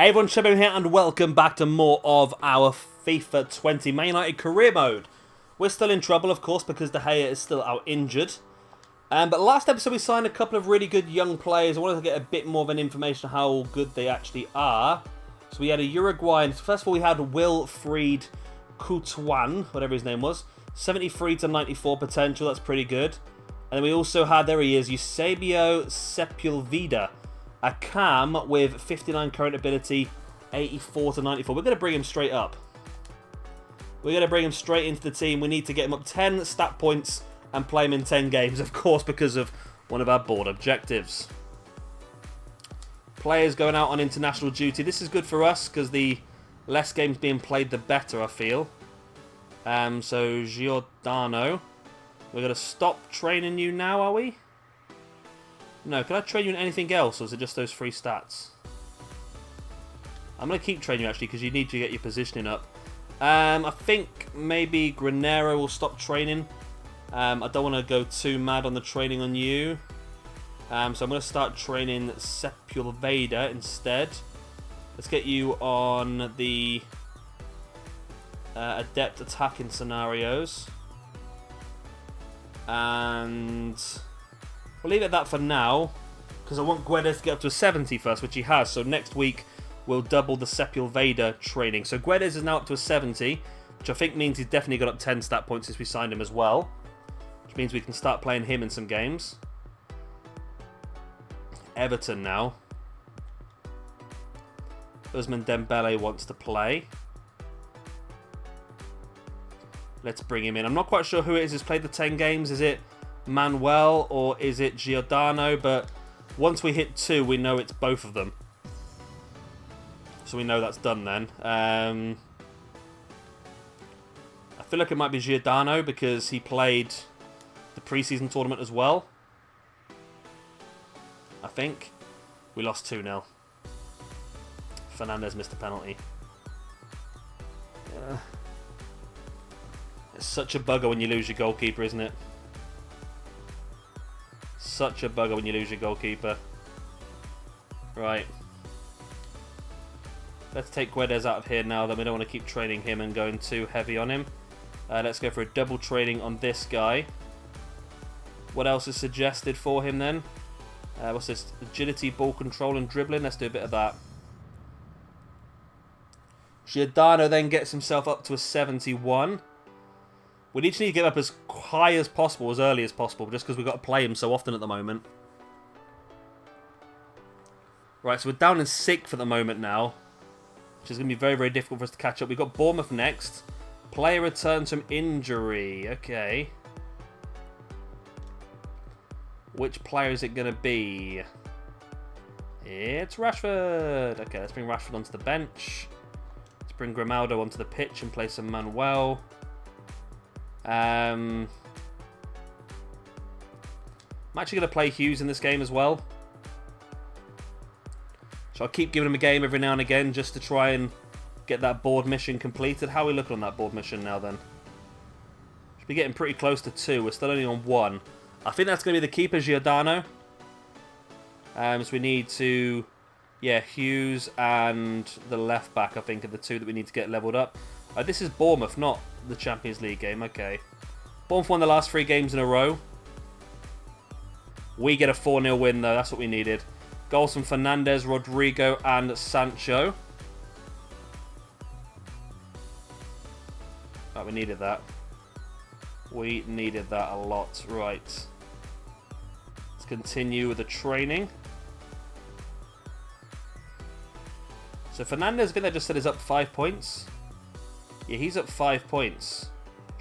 Hey everyone, Shaboom here and welcome back to more of our FIFA 20 Man United career mode. We're still in trouble, of course, because De Gea is still out injured. But last episode we signed a couple of really good young players. I wanted to get a bit more of an information on how good they actually are. So we had a Uruguayan. First of all, we had Wilfried Coutuan, whatever his name was. 73 to 94 potential, that's pretty good. And then we also had, there he is, Eusebio Sepulveda. A cam with 59 current ability, 84 to 94. We're going to bring him straight up. We're going to bring him straight into the team. We need to get him up 10 stat points and play him in 10 games, of course, because of one of our board objectives. Players going out on international duty. This is good for us because the less games being played, the better, I feel. So, Giordano. We're going to stop training you now, are we? No, can I train you in anything else, or is it just those 3 stats? I'm going to keep training you, actually, because you need to get your positioning up. I think maybe Granero will stop training. I don't want to go too mad on the training on you. So I'm going to start training Sepulveda instead. Let's get you on the adept attacking scenarios. And we'll leave it at that for now, because I want Guedes to get up to a 70 first, which he has. So next week, we'll double the Sepulveda training. So Guedes is now up to a 70, which I think means he's definitely got up 10 stat points since we signed him as well. Which means we can start playing him in some games. Everton now. Ousmane Dembele wants to play. Let's bring him in. I'm not quite sure who it is who's played the 10 games. Is it Manuel or is it Giordano? But once we hit 2, we know it's both of them. So we know that's done then. I feel like it might be Giordano because he played the preseason tournament as well. I think. We lost 2-0. Fernandez missed a penalty. Yeah. It's such a bugger when you lose your goalkeeper, isn't it? Such a bugger when you lose your goalkeeper. Right. Let's take Guedes out of here now that we don't want to keep training him and going too heavy on him. Let's go for a double training on this guy. What else is suggested for him then? What's this? Agility, ball control and dribbling. Let's do a bit of that. Giordano then gets himself up to a 71. We need to get up as high as possible, as early as possible, just because we've got to play him so often at the moment. Right, so we're down in 6th at the moment now, which is going to be very, very difficult for us to catch up. We've got Bournemouth next. Player returns from injury. Okay. Which player is it going to be? It's Rashford. Okay, let's bring Rashford onto the bench. Let's bring Grimaldo onto the pitch and play some Manuel. I'm actually going to play Hughes in this game as well. So I'll keep giving him a game every now and again just to try and get that board mission completed. How are we looking on that board mission now then? Should be getting pretty close to 2. We're still only on 1. I think that's going to be the keeper, Giordano. So we need to... Yeah, Hughes and the left back, I think, are the 2 that we need to get leveled up. This is Bournemouth, not the Champions League game. Okay. Bournemouth won the last 3 games in a row. We get a 4-0 win, though. That's what we needed. Goals from Fernandez, Rodrigo, and Sancho. Right, we needed that. We needed that a lot. Right. Let's continue with the training. So Fernandez, I think they just said is up 5 points. Yeah, he's up 5 points.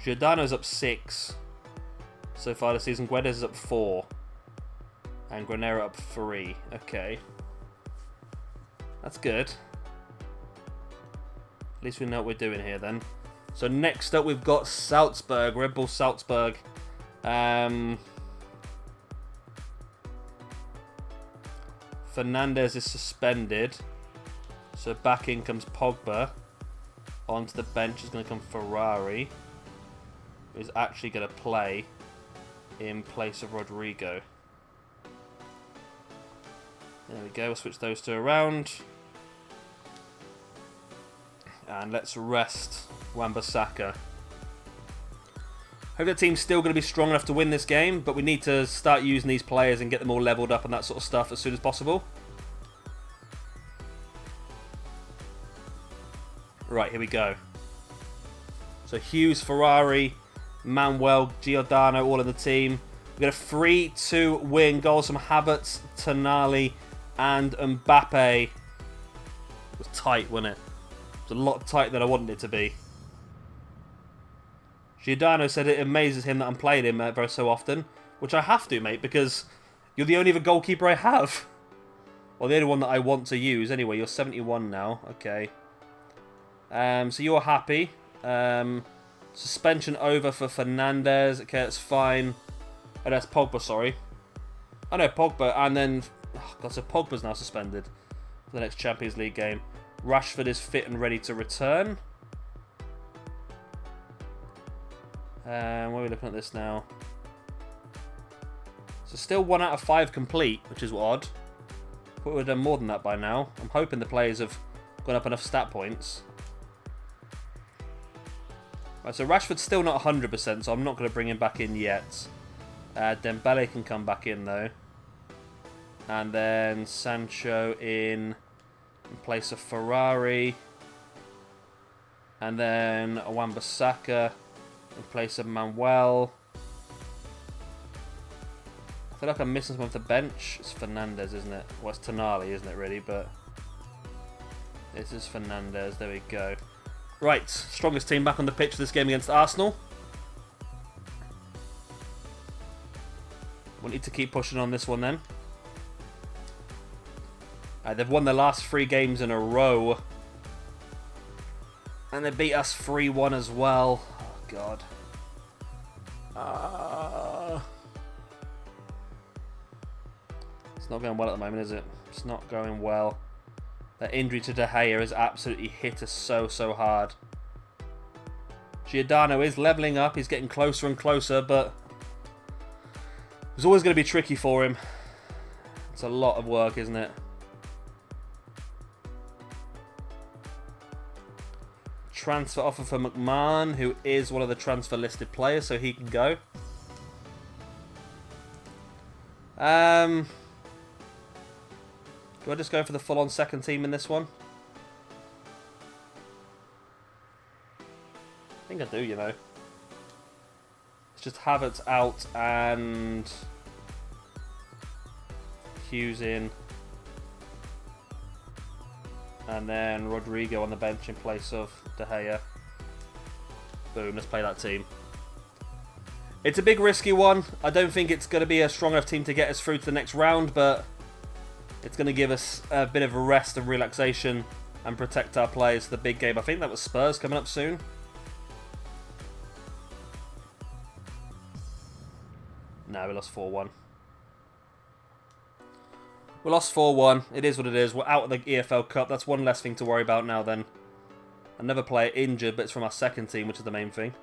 Giordano's up 6 so far this season. Guedes is up 4. And Granero up 3. Okay. That's good. At least we know what we're doing here then. So next up we've got Salzburg. Red Bull Salzburg. Fernandez is suspended. So back in comes Pogba. Onto the bench is going to come Ferrari. Who's actually going to play in place of Rodrigo. There we go, we'll switch those two around. And let's rest Wan-Bissaka. Hope the team's still going to be strong enough to win this game, but we need to start using these players and get them all leveled up and that sort of stuff as soon as possible. Right, here we go. So Hughes, Ferrari, Manuel, Giordano, all in the team. We've got a 3-2 win. Goals from Havertz, Tonali, and Mbappe. It was tight, wasn't it? It was a lot tighter than I wanted it to be. Giordano said it amazes him that I'm playing him very so often, which I have to, mate, because you're the only other goalkeeper I have. Well, the only one that I want to use. Anyway, you're 71 now. Okay. So you're happy. Suspension over for Fernandez. Okay, that's fine. Oh, that's Pogba, sorry. I know, Pogba, and then... Oh, God, so Pogba's now suspended for the next Champions League game. Rashford is fit and ready to return. Where are we looking at this now? So still 1 out of 5 complete, which is odd. Thought we would have done more than that by now. I'm hoping the players have got up enough stat points. Right, so Rashford's still not 100%, so I'm not going to bring him back in yet. Dembele can come back in, though. And then Sancho in place of Ferrari. And then Wan-Bissaka in place of Manuel. I feel like I'm missing someone off the bench. It's Fernandez, isn't it? Well, it's Tonali, isn't it, really? But this is Fernandez. There we go. Right, strongest team back on the pitch for this game against Arsenal. We'll need to keep pushing on this one then. They've won their last 3 games in a row. And they beat us 3-1 as well. Oh, God. It's not going well at the moment, is it? It's not going well. That injury to De Gea has absolutely hit us so hard. Giordano is levelling up. He's getting closer and closer, but it's always going to be tricky for him. It's a lot of work, isn't it? Transfer offer for McMahon, who is one of the transfer listed players, so he can go. Do I just go for the full-on second team in this one? I think I do, you know. It's just Havertz out and Hughes in. And then Rodrigo on the bench in place of De Gea. Boom, let's play that team. It's a big risky one. I don't think it's going to be a strong enough team to get us through to the next round, but it's going to give us a bit of a rest and relaxation and protect our players for the big game. I think that was Spurs coming up soon. No, we lost 4-1. We lost 4-1. It is what it is. We're out of the EFL Cup. That's one less thing to worry about now then. Another player injured, but it's from our second team, which is the main thing.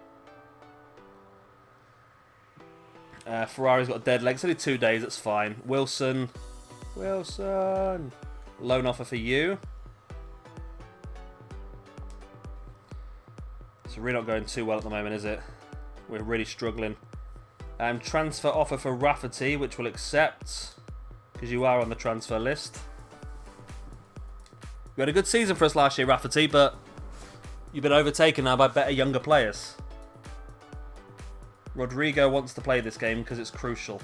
Ferrari's got a dead leg. It's only 2 days. That's fine. Wilson. Loan offer for you. So really not going too well at the moment, is it? We're really struggling. Transfer offer for Rafferty, which we'll accept, because you are on the transfer list. You had a good season for us last year, Rafferty, but you've been overtaken now by better younger players. Rodrigo wants to play this game because it's crucial.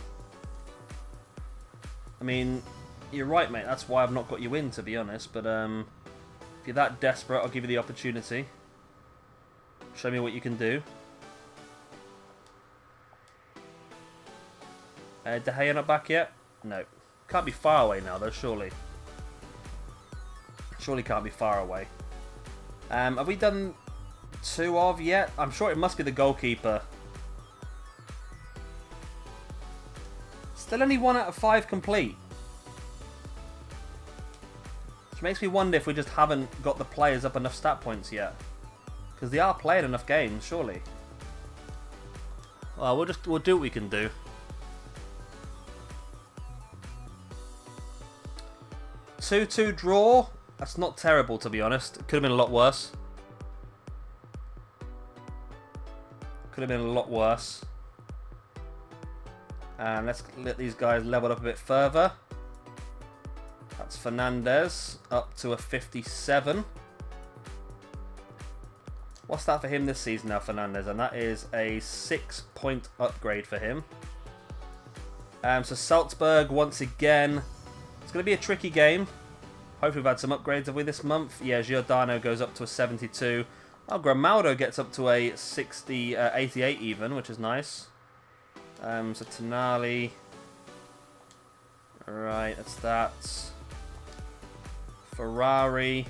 I mean, you're right, mate. That's why I've not got you in, to be honest. But if you're that desperate, I'll give you the opportunity. Show me what you can do. De Gea not back yet? No. Can't be far away now, though, surely. Surely can't be far away. Have we done 2 of yet? I'm sure it must be the goalkeeper. Still only 1 out of 5 complete. Which makes me wonder if we just haven't got the players up enough stat points yet. Because they are playing enough games, surely. Well, we'll do what we can do. 2-2 draw. That's not terrible, to be honest. It could have been a lot worse. Could have been a lot worse. And let's let these guys level up a bit further. That's Fernandez up to a 57. What's that for him this season now, Fernandez? And that is a 6-point upgrade for him. So Salzburg, once again, it's going to be a tricky game. Hopefully we've had some upgrades, have we, this month? Yeah, Giordano goes up to a 72. Oh, Grimaldo gets up to a 88 even, which is nice. So Tonali. Alright, that's that. Ferrari.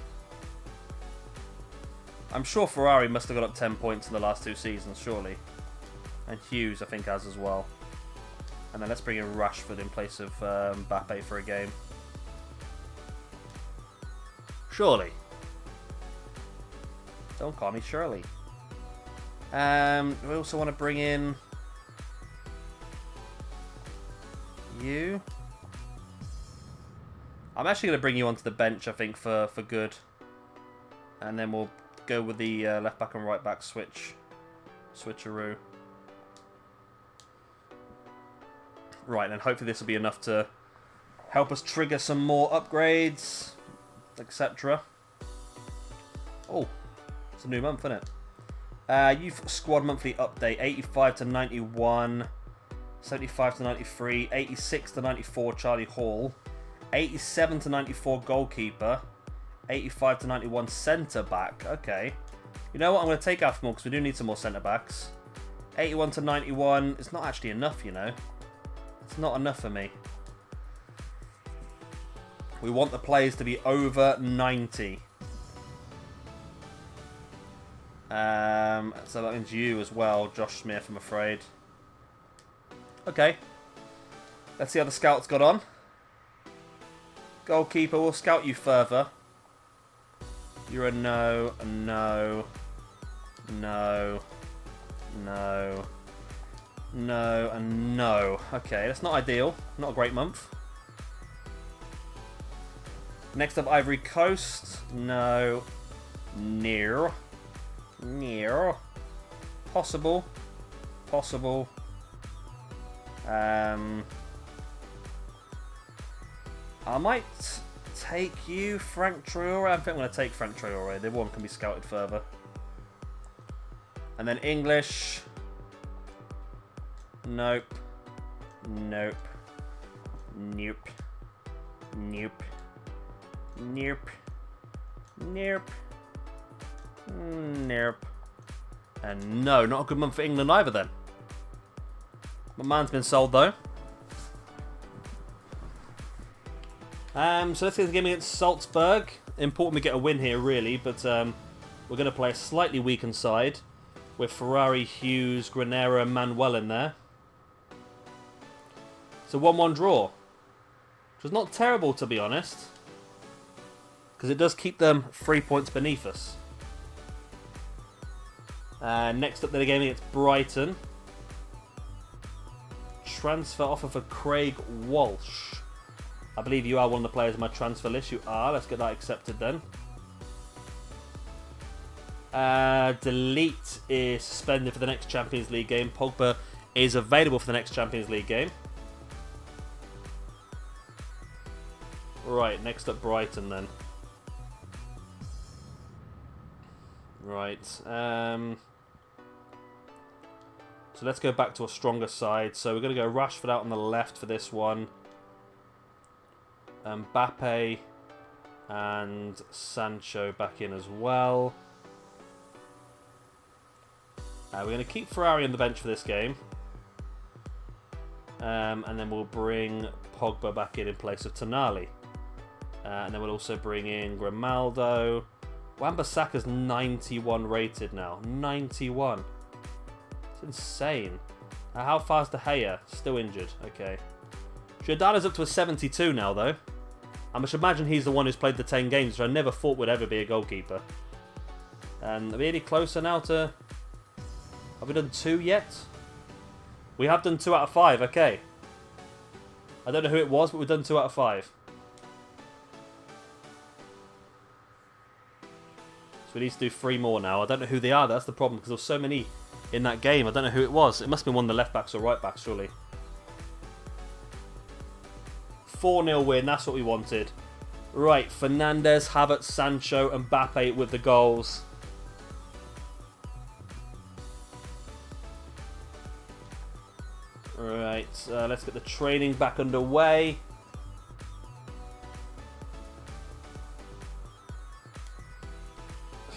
I'm sure Ferrari must have got up 10 points in the last 2 seasons, surely. And Hughes, I think, has as well. And then let's bring in Rashford in place of Mbappe for a game. Surely. Don't call me Shirley. We also want to bring in you. I'm actually going to bring you onto the bench, I think, for good. And then we'll go with the left back and right back switcheroo. Right, and hopefully this will be enough to help us trigger some more upgrades, etc. Oh, it's a new month, isn't it? Youth squad monthly update: 85 to 91, 75 to 93, 86 to 94 Charlie Hall, 87 to 94 goalkeeper, 85 to 91 centre back. Okay, you know what? I'm going to take out more because we do need some more centre backs. 81 to 91. It's not actually enough, you know. It's not enough for me. We want the players to be over 90. So that means you as well, Josh Smith, I'm afraid. Okay. Let's see how the scouts got on. Goalkeeper, we'll scout you further. You're a no, a no, no, no, no, and no. Okay, that's not ideal. Not a great month. Next up, Ivory Coast. No. Near. Near. Possible. Possible. I might take you, Frank Traore. I think I'm going to take Frank Traore. The one can be scouted further. And then English. Nope. Nope. Nope. Nope. Nope. Nope. Nope. And no, not a good month for England either then. My man's been sold though. So let's get the game against Salzburg. Important we get a win here really, but we're going to play a slightly weakened side with Ferrari, Hughes, Granera and Manuel in there. It's a 1-1 draw. Which is not terrible to be honest. Because it does keep them 3 points beneath us. Next up, the game against Brighton. Transfer offer for Craig Walsh. I believe you are one of the players on my transfer list. You are. Let's get that accepted then. Delete is suspended for the next Champions League game. Pogba is available for the next Champions League game. Right, next up Brighton then. Right. So let's go back to a stronger side. So we're going to go Rashford out on the left for this one. Mbappe and Sancho back in as well. We're going to keep Ferrari on the bench for this game. And then we'll bring Pogba back in place of Tonali. And then we'll also bring in Grimaldo. Wan-Bissaka's 91 rated now. 91. It's insane. How far is De Gea? Still injured. Okay. Giordano's up to a 72 now, though. I must imagine he's the one who's played the 10 games, which I never thought would ever be a goalkeeper. And are we any closer now to... Have we done 2 yet? We have done 2 out of 5. Okay. I don't know who it was, but we've done 2 out of 5. So we need to do 3 more now. I don't know who they are. That's the problem, because there's so many in that game. I don't know who it was. It must have been one of the left backs or right backs, surely. 4-0 win, that's what we wanted. Right, Fernandes, Havertz, Sancho, and Mbappe with the goals. Right, let's get the training back underway.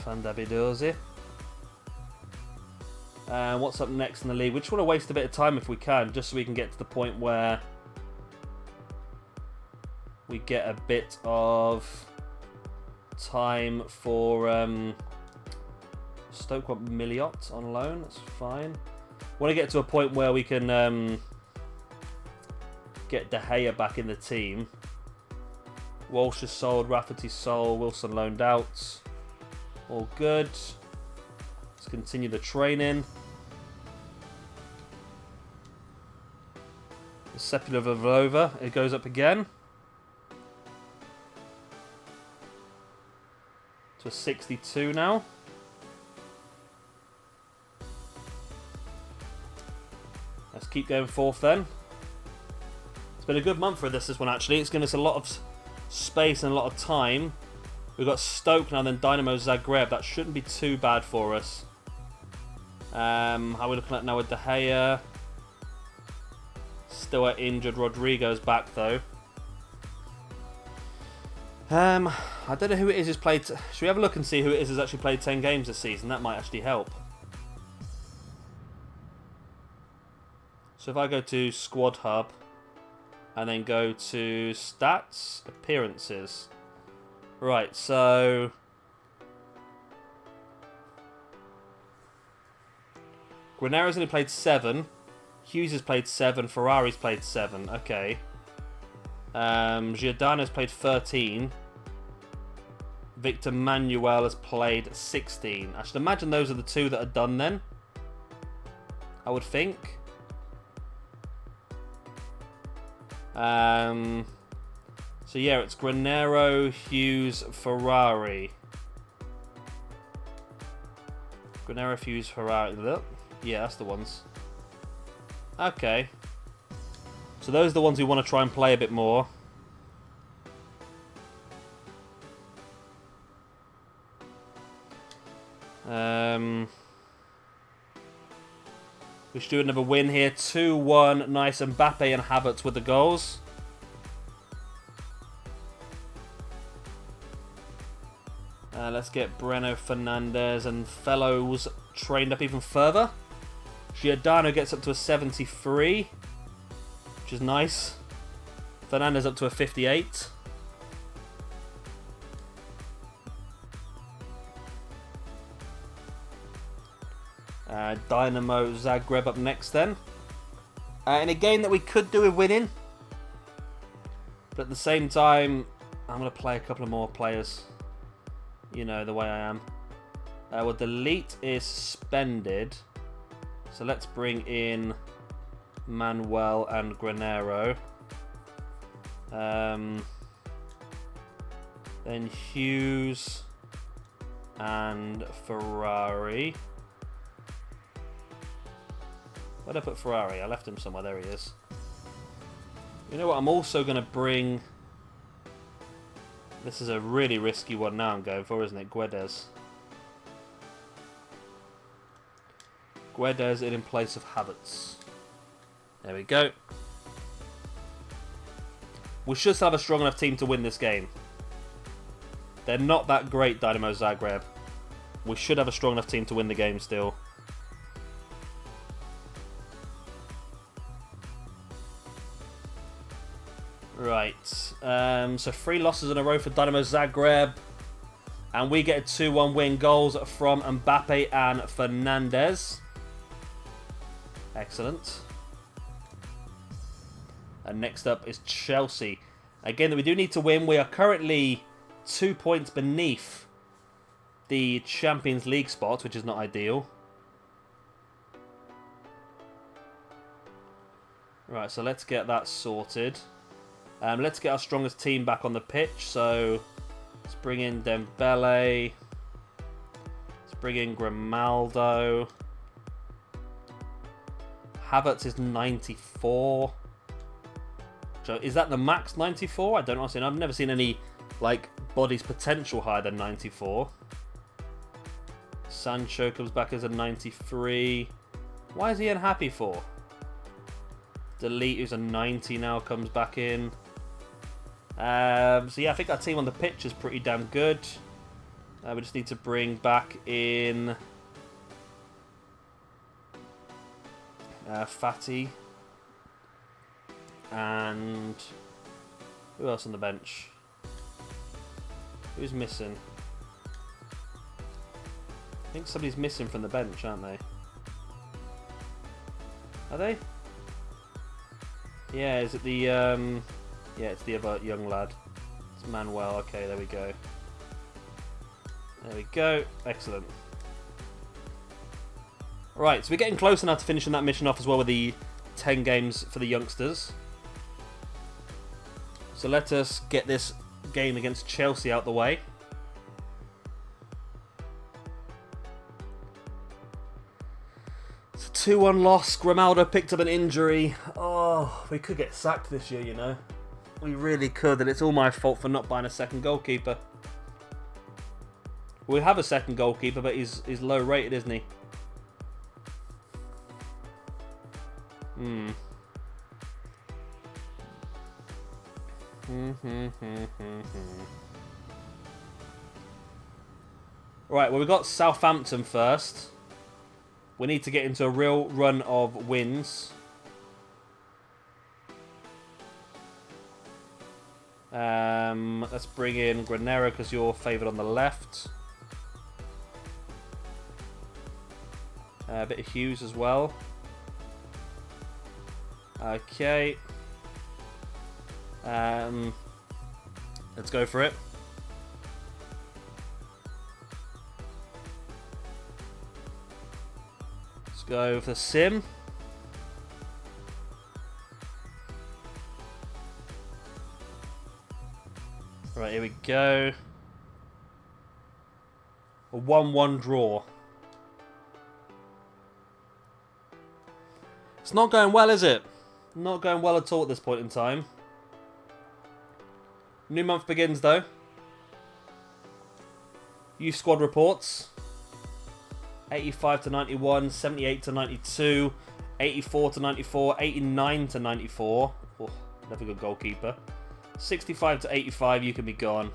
Fandabidozi. And what's up next in the league? We just want to waste a bit of time if we can, just so we can get to the point where we get a bit of time for Stoke want Milliot on loan. That's fine. Want to get to a point where we can get De Gea back in the team. Walsh is sold, Rafferty's sold, Wilson loaned out. All good. Let's continue the training. The Sepulveda, it goes up again. To a 62 now. Let's keep going forth then. It's been a good month for this one actually. It's given us a lot of space and a lot of time. We've got Stoke now, then Dynamo Zagreb. That shouldn't be too bad for us. How are we looking at now with De Gea? Still at injured. Rodrigo's back though. I don't know who it is who's played... Should we have a look and see who it is who's actually played 10 games this season? That might actually help. So if I go to Squad Hub and then go to Stats, Appearances. Right, so... Granaro's only played 7. Hughes has played 7. Ferrari's played 7. Okay. Giordano's played 13. Victor Manuel has played 16. I should imagine those are the two that are done then. I would think. So yeah, it's Granero, Hughes, Ferrari. Granero, Hughes, Ferrari. Yeah, that's the ones. Okay. So those are the ones we want to try and play a bit more. We should do another win here. 2-1. Nice. Mbappe and Havertz with the goals. Let's get Breno Fernandes and fellows trained up even further. Giordano gets up to a 73, which is nice. Fernandes up to a 58. Dynamo Zagreb up next then. In a game that we could do with winning. But at the same time, I'm going to play a couple of more players. You know, the way I am. Well, delete is suspended. So let's bring in Manuel and Granero. Then Hughes and Ferrari. Where'd I put Ferrari? I left him somewhere. There he is. You know what? I'm also going to bring... This is a really risky one now I'm going for, isn't it? Guedes. Guedes in place of Havertz. There we go. We should still have a strong enough team to win this game. They're not that great, Dynamo Zagreb. We should have a strong enough team to win the game still. Right, so 3 losses in a row for Dynamo Zagreb. And we get a 2-1 win. Goals from Mbappe and Fernandes. Excellent. And next up is Chelsea. Again, we do need to win. We are currently 2 points beneath the Champions League spot, which is not ideal. Right, so let's get that sorted. Let's get our strongest team back on the pitch. So let's bring in Dembele. Let's bring in Grimaldo. Havertz is 94. So is that the max 94? I don't honestly know. I've never seen any like bodies potential higher than 94. Sancho comes back as a 93. Why is he unhappy for? Delete, who's a 90 now, comes back in. So yeah, I think our team on the pitch is pretty damn good. We just need to bring back in Fatty. And who else on the bench? Who's missing? I think somebody's missing from the bench, aren't they? Are they? Yeah, is it the yeah, it's the other young lad. It's Manuel. Okay, there we go. There we go. Excellent. Right, so we're getting closer now to finishing that mission off as well with the 10 games for the youngsters. So let us get this game against Chelsea out the way. It's a 2-1 loss. Grimaldo picked up an injury. Oh, we could get sacked this year, you know. We really could, and it's all my fault for not buying a second goalkeeper. We have a second goalkeeper, but he's low rated, isn't he? Right, well, we've got Southampton first. We need to get into a real run of wins. Let's bring in Granero because you're favoured on the left. A bit of Hughes as well. Okay. Let's go for it. Let's go for Sim. Right, here we go. A 1-1 draw. It's not going well, is it? Not going well at all at this point in time. New month begins, though. Youth squad reports. 85 to 91, 78 to 92, 84 to 94, 89 to 94. Oh, never good goalkeeper. 65 to 85, you can be gone.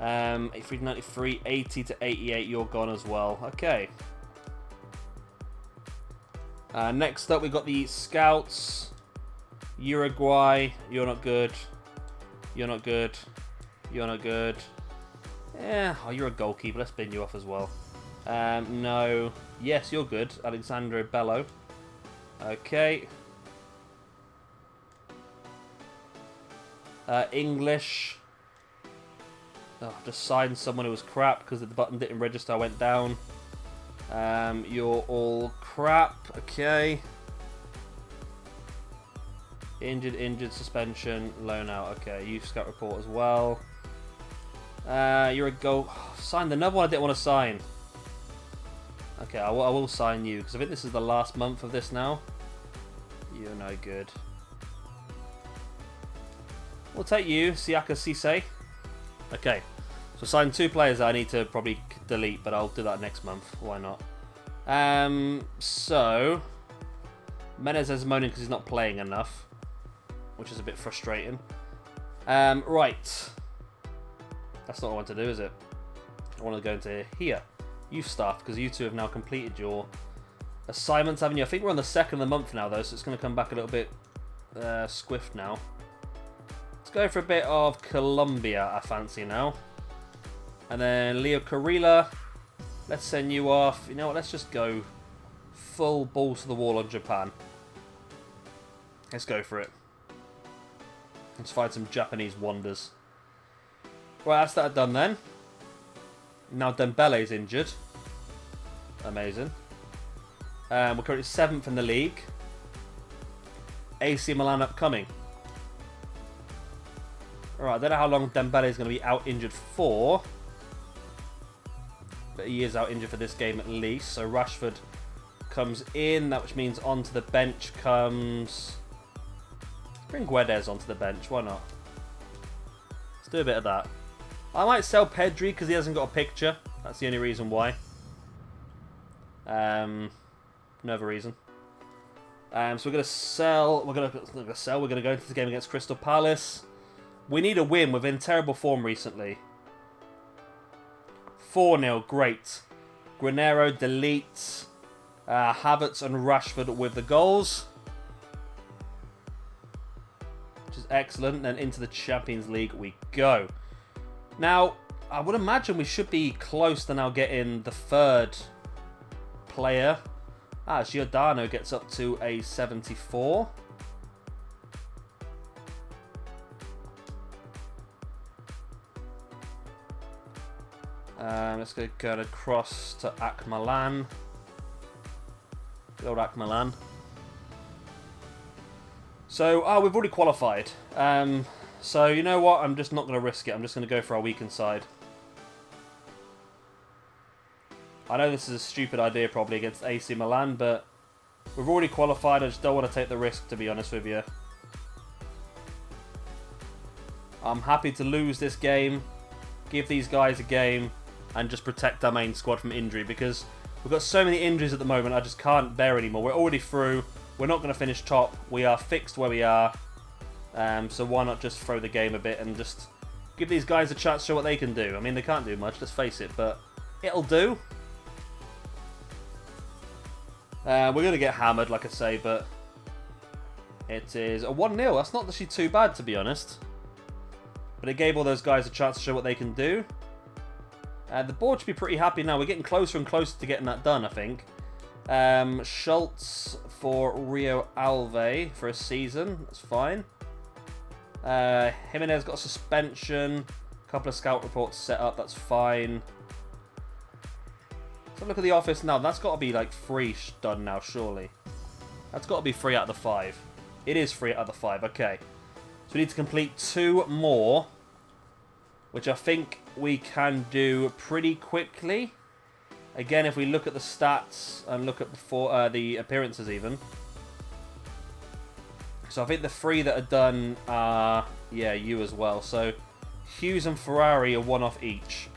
83 to 93, 80 to 88, you're gone as well. Okay. Next up, we've got the Scouts. Uruguay, you're not good. You're not good. You're not good. Yeah, oh, you're a goalkeeper. Let's bin you off as well. No. Yes, you're good. Alexandre Bello. Okay. English. Oh, just signed someone who was crap because the button didn't register. I went down. You're all crap. Okay. Injured, suspension, loan out. Okay, youth scout report as well. You're a goal. Oh, signed another one I didn't want to sign. Okay, I will sign you because I think this is the last month of this now. You're no good. We'll take you, Siaka Cisse. Okay, so sign 2 players that I need to probably delete, but I'll do that next month. Why not? So Menez is moaning because he's not playing enough, which is a bit frustrating. Right. That's not what I want to do, is it? I want to go into here. Youth staff, because you two have now completed your assignments, haven't you? I think we're on the 2nd of the month now, though, so it's going to come back a little bit swift now. Let's go for a bit of Colombia, I fancy now. And then Leo Carrila. Let's send you off. You know what? Let's just go full balls to the wall on Japan. Let's go for it. Let's find some Japanese wonders. Right, that's that done then. Now Dembele's injured. Amazing. We're currently 7th in the league. AC Milan upcoming. Alright, I don't know how long Dembele is going to be out injured for. But he is out injured for this game at least. So Rashford comes in, that which means onto the bench comes... Let's bring Guedes onto the bench, why not? Let's do a bit of that. I might sell Pedri because he hasn't got a picture. That's the only reason why. No other reason. So we're going to sell. We're going to go into the game against Crystal Palace. We need a win. We've been in terrible form recently. 4-0, great. Granero deletes. Havertz and Rashford with the goals. Which is excellent. Then into the Champions League we go. Now, I would imagine we should be close to now getting the third player. Giordano gets up to a 74. Let's go across to Akmalan. Good old Akmalan. So, we've already qualified. So, you know what? I'm just not going to risk it. I'm just going to go for our weakened side. I know this is a stupid idea probably against AC Milan, but we've already qualified. I just don't want to take the risk, to be honest with you. I'm happy to lose this game, give these guys a game, and just protect our main squad from injury, because we've got so many injuries at the moment, I just can't bear anymore. We're already through. We're not going to finish top. We are fixed where we are. So why not just throw the game a bit and just give these guys a chance to show what they can do. I mean, they can't do much, let's face it, but it'll do. We're going to get hammered, like I say, but it is a 1-0. That's not actually too bad, to be honest. But it gave all those guys a chance to show what they can do. The board should be pretty happy now. We're getting closer and closer to getting that done, I think. Schultz for Rio Ave for a season. That's fine. Jimenez got a suspension. A couple of scout reports set up. That's fine. So look at the office now. That's got to be like 3 done now, surely. That's got to be 3 out of the 5. It is 3 out of the 5. Okay. So we need to complete 2 more, which I think we can do pretty quickly. Again, if we look at the stats and look at the appearances even. So I think the 3 that are done are, yeah, you as well. So Hughes and Ferrari are 1 off each.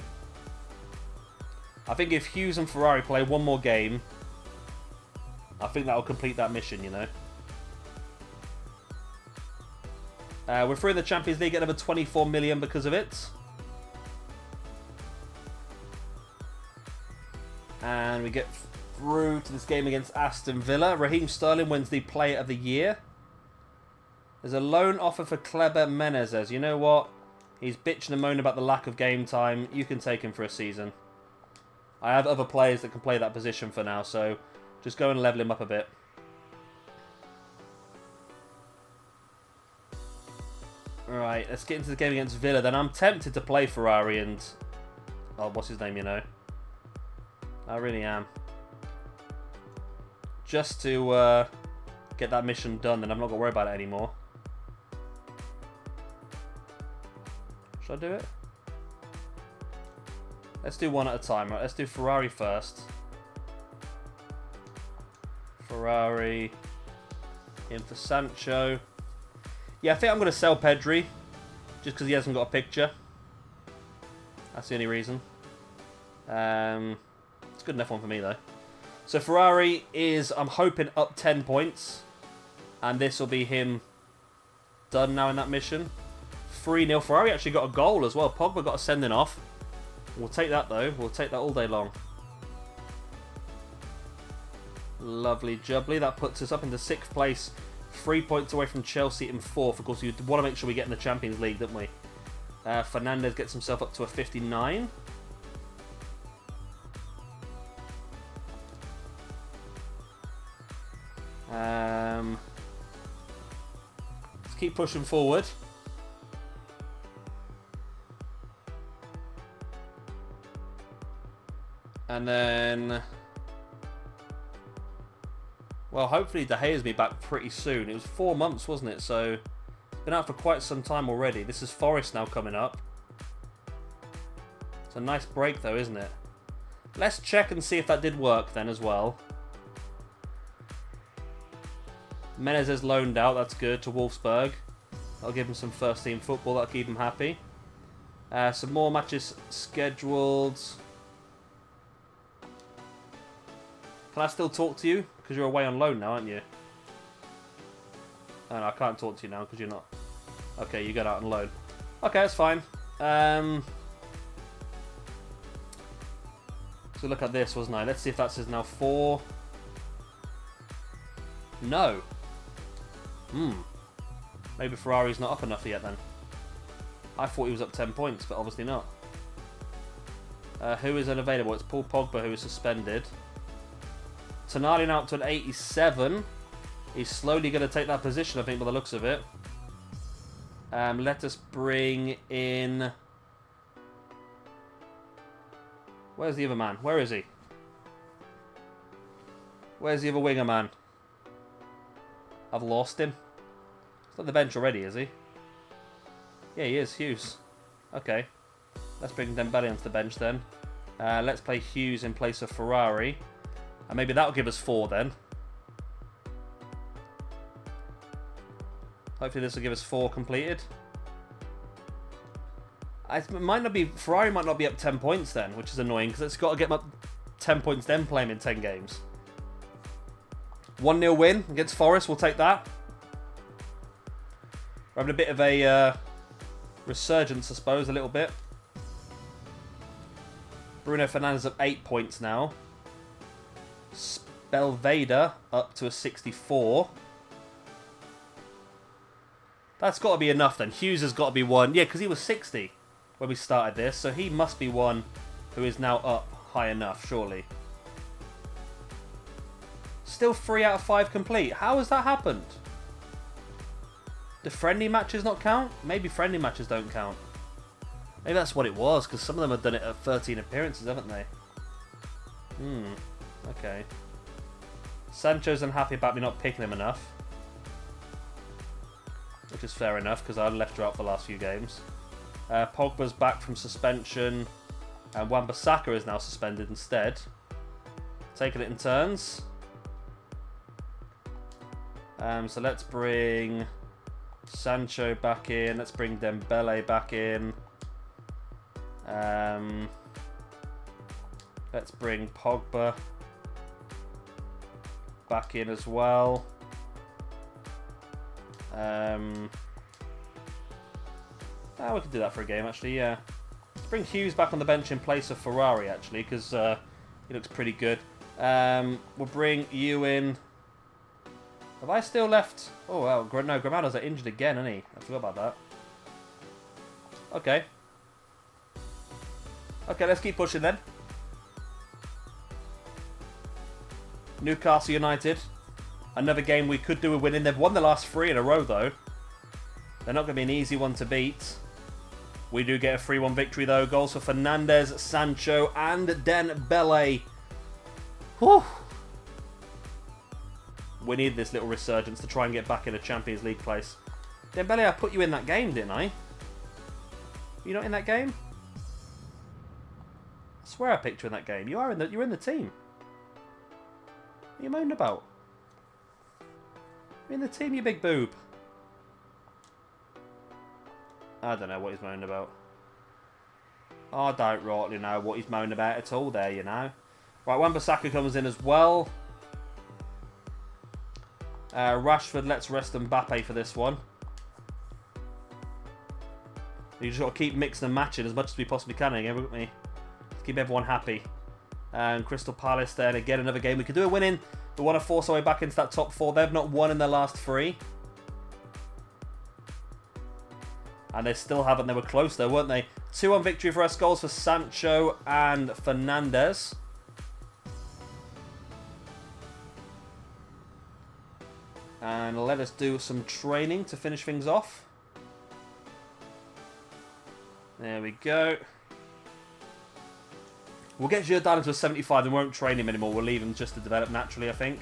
I think if Hughes and Ferrari play 1 more game, I think that will complete that mission, you know. We're through in the Champions League, get another 24 million because of it. And we get through to this game against Aston Villa. Raheem Sterling wins the Player of the Year. There's a loan offer for Kleber Menezes. You know what? He's bitching and moaning about the lack of game time. You can take him for a season. I have other players that can play that position for now, so just go and level him up a bit. Alright, let's get into the game against Villa. Then I'm tempted to play Ferrari and... oh, what's his name, you know? I really am. Just to get that mission done, then I'm not going to worry about it anymore. Should I do it? Let's do one at a time, right? Let's do Ferrari first. Ferrari. In for Sancho. Yeah, I think I'm going to sell Pedri. Just because he hasn't got a picture. That's the only reason. It's a good enough one for me, though. So Ferrari is, I'm hoping, up 10 points. And this will be him done now in that mission. 3-0. Ferrari actually got a goal as well. Pogba got a sending off. We'll take that, though. We'll take that all day long. Lovely jubbly. That puts us up into 6th place. 3 points away from Chelsea in 4th. Of course, we want to make sure we get in the Champions League, don't we? Fernandez gets himself up to a 59. Let's keep pushing forward. And then... well, hopefully De Gea's be back pretty soon. It was 4 months, wasn't it? So, it's been out for quite some time already. This is Forest now coming up. It's a nice break, though, isn't it? Let's check and see if that did work then as well. Menez is loaned out. That's good to Wolfsburg. That'll give him some first team football. That'll keep him happy. Some more matches scheduled. Can I still talk to you? Because you're away on loan now, aren't you? Oh, no, I can't talk to you now because you're not. Okay, you got out on loan. Okay, that's fine. So look at this, wasn't I? Let's see if that says now 4. No. Maybe Ferrari's not up enough yet then. I thought he was up 10 points, but obviously not. Who is unavailable? It's Paul Pogba who is suspended. Tonali now up to an 87. He's slowly going to take that position, I think, by the looks of it. Let us bring in... Where's the other man? Where is he? Where's the other winger man? I've lost him. He's on the bench already, is he? Yeah, he is. Hughes. Okay. Let's bring Dembele onto the bench then. Let's play Hughes in place of Ferrari. And maybe that'll give us 4 then. Hopefully this will give us 4 completed. It might not be... Ferrari might not be up 10 points then, which is annoying, because it's got to get them up 10 points then play him in 10 games. 1-0 win against Forest, we'll take that. We're having a bit of a resurgence, I suppose, a little bit. Bruno Fernandes up 8 points now. Spelveda up to a 64. That's got to be enough then. Hughes has got to be one. Yeah, because he was 60 when we started this, so he must be one who is now up high enough, surely. Still 3 out of 5 complete. How has that happened? Do friendly matches not count? Maybe friendly matches don't count. Maybe that's what it was, because some of them have done it at 13 appearances, haven't they? Okay. Sancho's unhappy about me not picking him enough. Which is fair enough, because I left her out for the last few games. Pogba's back from suspension. And Wan-Bissaka is now suspended instead. Taking it in turns. So let's bring Sancho back in. Let's bring Dembele back in. Let's bring Pogba back in as well. We could do that for a game, actually, yeah. Let's bring Hughes back on the bench in place of Ferrari, actually, because he looks pretty good. We'll bring you in. Have I still left? Oh, well, no, Gramado's injured again, isn't he? I forgot about that. Okay. Okay, let's keep pushing then. Newcastle United. Another game we could do a win in. They've won the last 3 in a row, though. They're not going to be an easy one to beat. We do get a 3-1 victory, though. Goals for Fernandes, Sancho, and Dembele. Whew. We need this little resurgence to try and get back in a Champions League place. Dembele, I put you in that game, didn't I? Were you not in that game? I swear I picked you in that game. You're in the team. What are you moaning about? You're in the team, you big boob. I don't know what he's moaning about. I don't rightly know what he's moaning about at all there, you know. Right, Wan-Bissaka comes in as well. Rashford, let's rest Mbappe for this one. You just got to keep mixing and matching as much as we possibly can again, haven't we? To keep everyone happy. And Crystal Palace then, again, another game. We could do a win in. We want to force our way back into that top 4. They've not won in their last 3. And they still haven't. They were close though, weren't they? 2-1 victory for us. Goals for Sancho and Fernandes. And let us do some training to finish things off. There we go. We'll get Giordano to a 75 and won't train him anymore. We'll leave him just to develop naturally, I think.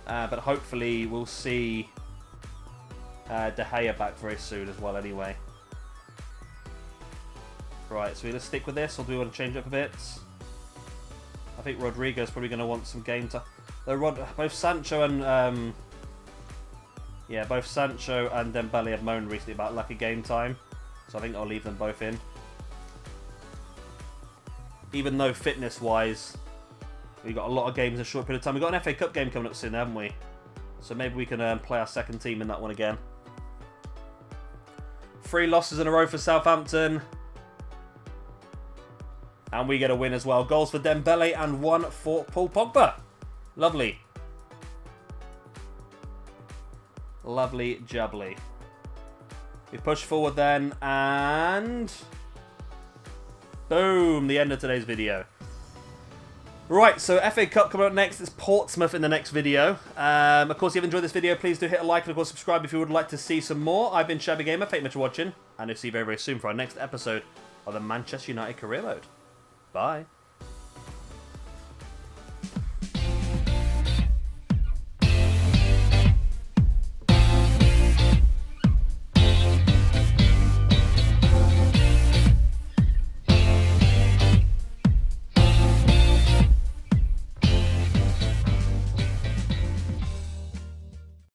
But hopefully we'll see De Gea back very soon as well anyway. Right, so let's stick with this, or do we want to change it up a bit? I think Rodrigo's probably going to want some game time. Both Sancho and yeah, both Sancho and Dembele have moaned recently about lack of game time, so I think I'll leave them both in. Even though fitness-wise, we've got a lot of games in a short period of time. We've got an FA Cup game coming up soon, haven't we? So maybe we can play our second team in that one again. 3 losses in a row for Southampton. And we get a win as well. Goals for Dembele and 1 for Paul Pogba. Lovely. Lovely jubbly. We push forward then, and boom, the end of today's video. Right, so FA Cup coming up next. It's Portsmouth in the next video. Of course, if you've enjoyed this video, please do hit a like and of course subscribe if you would like to see some more. I've been Shabby Gamer, thank you much for watching, and I'll see you very, very soon for our next episode of the Manchester United Career Mode. Bye.